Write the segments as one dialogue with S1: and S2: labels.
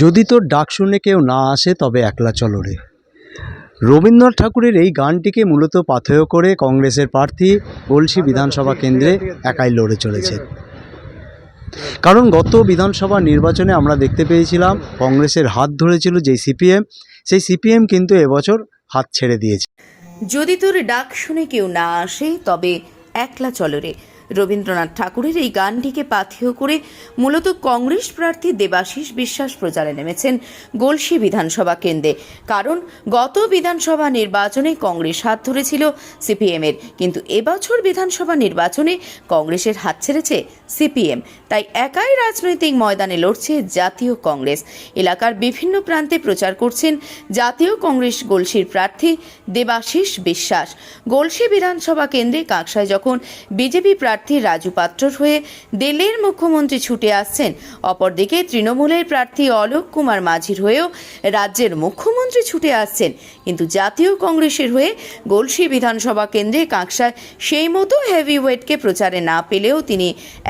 S1: যদি তোর ডাক শুনে কেউ না আসে তবে একলা চলো রে। রবীন্দ্রনাথ ঠাকুরের এই গানটিকে মূলত পাথেয় করে কংগ্রেসের প্রার্থী গলসি বিধানসভা কেন্দ্রে একাই লড়ে চলেছে। কারণ গত বিধানসভা নির্বাচনে আমরা দেখতে পেয়েছিলাম কংগ্রেসের হাত ধরেছিল যেই সিপিএম, সেই সিপিএম কিন্তু এবছর হাত ছেড়ে দিয়েছে।
S2: যদি তোর ডাক শুনে কেউ না আসে তবে একলা চলো রে। রবীন্দ্রনাথ ঠাকুরের এই গানটিকে পাথেয় করে মূলত কংগ্রেস প্রার্থী দেবাশিস বিশ্বাস প্রচারে নেমেছেন গলসি বিধানসভা কেন্দ্রে। কারণ গত বিধানসভা নির্বাচনে কংগ্রেস হাত ধরেছিল সিপিএমের, কিন্তু এবছর বিধানসভা নির্বাচনে কংগ্রেসের হাত ছেড়েছে সিপিএম। তাই একাই রাজনৈতিক ময়দানে লড়ছে জাতীয় কংগ্রেস। এলাকার বিভিন্ন প্রান্তে প্রচার করছেন জাতীয় কংগ্রেস গলসির প্রার্থী দেবাশিস বিশ্বাস। গলসি বিধানসভা কেন্দ্রে কাঁকসায় যখন বিজেপি প্রার্থী রাজু পাত্রর হয়ে দিল্লির মুখ্যমন্ত্রী ছুটে আসছেন, অপরদিকে তৃণমূলের প্রার্থী অলোক কুমার মাঝির হয়েও রাজ্যের মুখ্যমন্ত্রী ছুটে আসছেন। কিন্তু জাতীয় কংগ্রেসের হয়ে গলসি বিধানসভা কেন্দ্রে কাঁকসায় সেই মতো হেভিওয়েটকে প্রচারে না পেলেও তিনি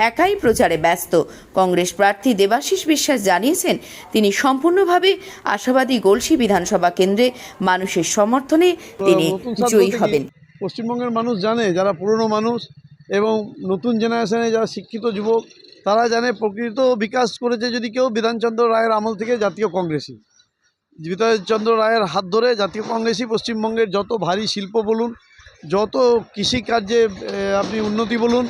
S2: একাই প্রচারে ব্যস্ত। কংগ্রেস প্রার্থী দেবাশিস বিশ্বাস জানিয়েছেন তিনি সম্পূর্ণভাবে আশাবাদী গলসি বিধানসভা কেন্দ্রে মানুষের সমর্থনে তিনি জয়ী হবেন।
S3: পশ্চিমবঙ্গের মানুষ জানে, যারা পুরনো মানুষ এবং নতুন জেনারেশনে যারা শিক্ষিত যুবক, তারা জানে প্রকৃত বিকাশ করেছে যদি কেউ বিধানচন্দ্র রায়ের আমল থেকে জাতীয় কংগ্রেসই। বিধানচন্দ্র রায়ের হাত ধরে জাতীয় কংগ্রেসই পশ্চিমবঙ্গের যত ভারী শিল্প বলুন, যত কৃষিকার্যে আপনি উন্নতি বলুন,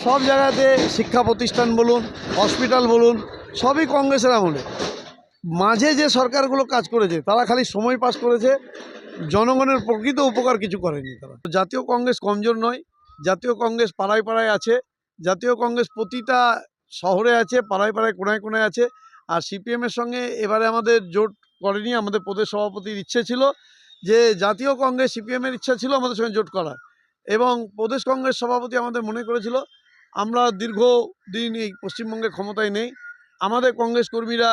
S3: সব জায়গাতে শিক্ষা প্রতিষ্ঠান বলুন, হসপিটাল বলুন, সবই কংগ্রেসের আমলে। মাঝে যে সরকারগুলো কাজ করেছে তারা খালি সময় পাস করেছে, জনগণের প্রকৃত উপকার কিছু করেনি তারা। জাতীয় কংগ্রেস কমজোর নয়, জাতীয় কংগ্রেস পাড়ায় পাড়ায় আছে, জাতীয় কংগ্রেস প্রতিটা শহরে আছে, পাড়ায় পাড়ায় কোনায় কোনায় আছে। আর সিপিএমের সঙ্গে এবারে আমাদের জোট করেনি। আমাদের প্রদেশ সভাপতির ইচ্ছে ছিল যে জাতীয় কংগ্রেস, সিপিএমের ইচ্ছা ছিল আমাদের সঙ্গে জোট করা, এবং প্রদেশ কংগ্রেস সভাপতি আমাদের মনে করেছিল আমরা দীর্ঘদিন এই পশ্চিমবঙ্গে ক্ষমতায় নেই, আমাদের কংগ্রেস কর্মীরা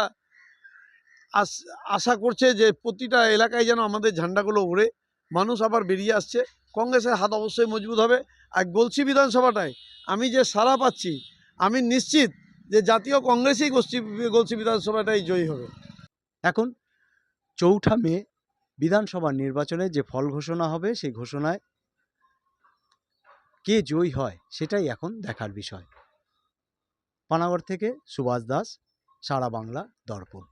S3: আশা করছে যে প্রতিটা এলাকায় যেন আমাদের ঝান্ডাগুলো ওড়ে, মানুষ আবার বেরিয়ে আসছে, কংগ্রেসের হাত অবশ্যই মজবুত হবে। আর গলসি বিধানসভাটায় আমি যে সাড়া পাচ্ছি, আমি নিশ্চিত যে জাতীয় কংগ্রেসই গলসি বিধানসভাটাই জয়ী হবে।
S1: এখন 4 মে বিধানসভা নির্বাচনে যে ফল ঘোষণা হবে, সেই ঘোষণায় কে জয়ী হয় সেটাই এখন দেখার বিষয়। পানাগড় থেকে সুভাষ দাস, সারা বাংলা দর্পণ।